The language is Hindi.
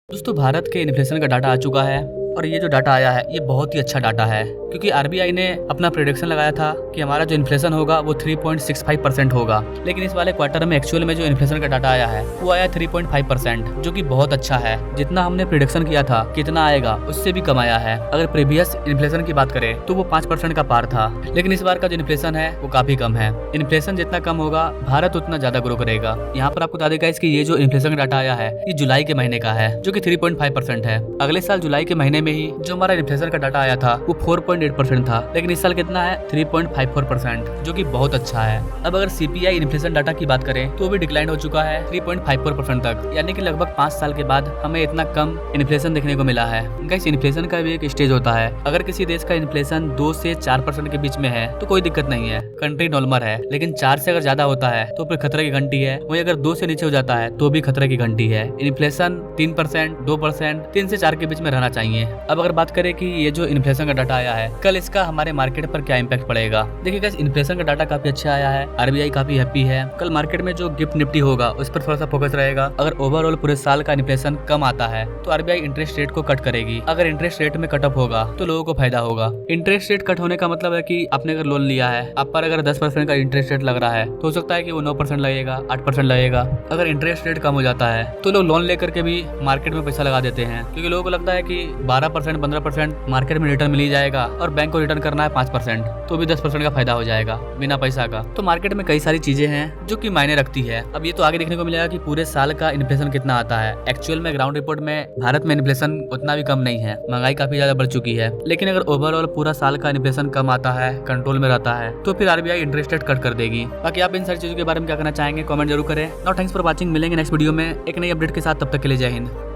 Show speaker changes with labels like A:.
A: दोस्तों भारत के इन्फ्लेशन का डाटा आ चुका है और ये जो डाटा आया है ये बहुत ही अच्छा डाटा है क्योंकि आरबीआई ने अपना प्रेडिक्शन लगाया था कि हमारा जो इन्फ्लेशन होगा वो 3.65% होगा, लेकिन इस वाले क्वार्टर में एक्चुअल में जो इन्फ्लेशन का डाटा आया है वो आया 3.5%, जो कि बहुत अच्छा है। जितना हमने प्रेडिक्शन किया था कितना आएगा उससे भी कम आया है। अगर प्रीवियस इन्फ्लेशन की बात करें तो वो 5% का पार था, लेकिन इस बार का जो इन्फ्लेशन है वो काफी कम है। इन्फ्लेशन जितना कम होगा भारत उतना ज्यादा ग्रो करेगा। यहाँ पर आपको बता देगा इसकी ये जो इन्फ्लेशन का डाटा आया है ये जुलाई के महीने का है जो कि 3.5% है। अगले साल जुलाई के महीने में ही जो हमारा इन्फ्लेशन का डाटा आया था वो 4.8% था, लेकिन इस साल कितना है 3.54%, जो कि बहुत अच्छा है। अब अगर सीपीआई इन्फ्लेशन डाटा की बात करें तो भी डिक्लाइन हो चुका है 3.54% तक, यानी कि लगभग 5 साल के बाद हमें इतना कम इन्फ्लेशन देखने को मिला है। गाइस इन्फ्लेशन का भी एक स्टेज होता है। अगर किसी देश का इन्फ्लेशन 2 से 4% के बीच में है तो कोई दिक्कत नहीं है, कंट्री नॉर्मल है, लेकिन 4 से अगर ज्यादा होता है तो फिर खतरे की घंटी है। वही अगर 2 से नीचे हो जाता है तो भी खतरे की घंटी है। इन्फ्लेशन 3%, 2%, 3 से 4 के बीच में रहना चाहिए। अब अगर बात करें कि ये जो इन्फ्लेशन का डाटा आया है कल इसका हमारे मार्केट पर क्या इम्पैक्ट पड़ेगा। देखिए गाइस इन्फ्लेशन का डाटा काफी अच्छा आया है, आरबीआई काफी हैप्पी है। कल मार्केट में जो गिफ्ट निफ्टी होगा उस पर थोड़ा सा फोकस रहेगा। अगर ओवरऑल पूरे साल का इन्फ्लेशन कम आता है तो आरबीआई इंटरेस्ट रेट को कट करेगी। अगर इंटरेस्ट रेट में कटअप होगा तो लोगों को फायदा होगा। इंटरेस्ट रेट कट होने का मतलब है कि आपने अगर लोन लिया है, आप पर अगर 10% का इंटरेस्ट रेट लग रहा है तो हो सकता है कि वो 9% लगेगा, 8% लगेगा। अगर इंटरेस्ट रेट कम हो जाता है तो लोग लोन लेकर के भी मार्केट में पैसा लगा देते हैं, क्योंकि लोगों को लगता है कि 12%, 15% मार्केट में रिटर्न मिल ही जाएगा और बैंक को रिटर्न करना है 5%, तो भी 10% का फायदा हो जाएगा बिना पैसा का। तो मार्केट में कई सारी चीजें हैं जो कि मायने रखती है। अब ये तो आगे देखने को मिलेगा कि पूरे साल का इन्फ्लेशन कितना आता है। एक्चुअल में ग्राउंड रिपोर्ट में भारत में इन्फ्लेशन उतना भी कम नहीं है, महंगाई काफी ज्यादा बढ़ चुकी है, लेकिन अगर ओवरऑल पूरा साल का इन्फ्लेशन कम आता है, कंट्रोल में रहता है, तो फिर आरबीआई इंटरेस्ट रेट कट कर देगी। बाकी आप इन सारी चीजों के बारे में क्या करना चाहेंगे कमेंट जरूर करें। नाउ थैंक्स फॉर वॉचिंग, मिलेंगे नेक्स्ट वीडियो में एक नई अपडेट के साथ, तब तक के लिए जय हिंद।